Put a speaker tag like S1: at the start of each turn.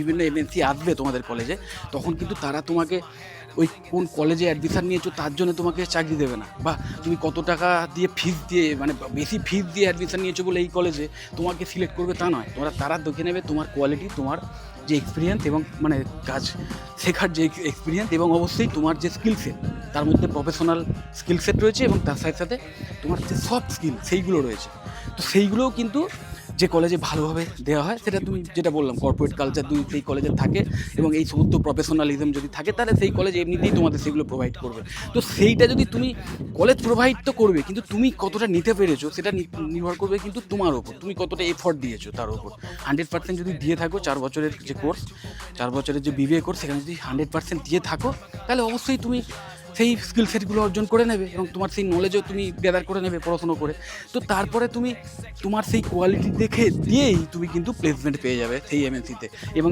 S1: বিভিন্ন এমএনসি আসবে তোমাদের কলেজে, তখন কিন্তু তারা তোমাকে ওই কোন কলেজে অ্যাডমিশান নিয়েছো তার জন্য তোমাকে চাকরি দেবে না, বা তুমি কত টাকা দিয়ে ফিস দিয়ে মানে বেশি ফিস দিয়ে অ্যাডমিশান নিয়েছো বলে এই কলেজে তোমাকে সিলেক্ট করবে তা নয়। তারা দেখে নেবে তোমার কোয়ালিটি, তোমার যে এক্সপিরিয়েন্স এবং মানে কাজ শেখার যে এক্সপিরিয়েন্স, এবং অবশ্যই তোমার যে স্কিল সেট, তার মধ্যে প্রফেশনাল স্কিল সেট রয়েছে এবং তার সাথে সাথে তোমার যে সফট স্কিল সেইগুলো রয়েছে। তো সেইগুলোও কিন্তু যে কলেজে ভালোভাবে দেওয়া হয়, সেটা তুমি যেটা বললাম কর্পোরেট কালচার যদি সেই কলেজে থাকে এবং এই সমস্ত প্রফেশনালিজম যদি থাকে, তাহলে সেই কলেজ এমনিতেই তোমাদের সেগুলো প্রোভাইড করবে। তো সেইটা যদি তুমি কলেজ প্রোভাইড তো করবে, কিন্তু তুমি কতটা নিতে পেরেছো সেটা নির্ভর করবে কিন্তু তোমার ওপর, তুমি কতটা এফর্ট দিয়েছো তার ওপর। 100% যদি দিয়ে থাকো, 4 বছরের যে কোর্স, 4 বছরের যে বিবিএ কোর্স, সেখানে যদি 100% দিয়ে থাকো, তাহলে অবশ্যই তুমি সেই স্কিল সেটগুলো অর্জন করে নেবে এবং তোমার সেই নলেজও তুমি গ্যাদার করে নেবে পড়াশুনো করে। তো তারপরে তুমি তোমার সেই কোয়ালিটি দেখে দিয়েই তুমি কিন্তু প্লেসমেন্ট পেয়ে যাবে সেই এমএনসিতে। এবং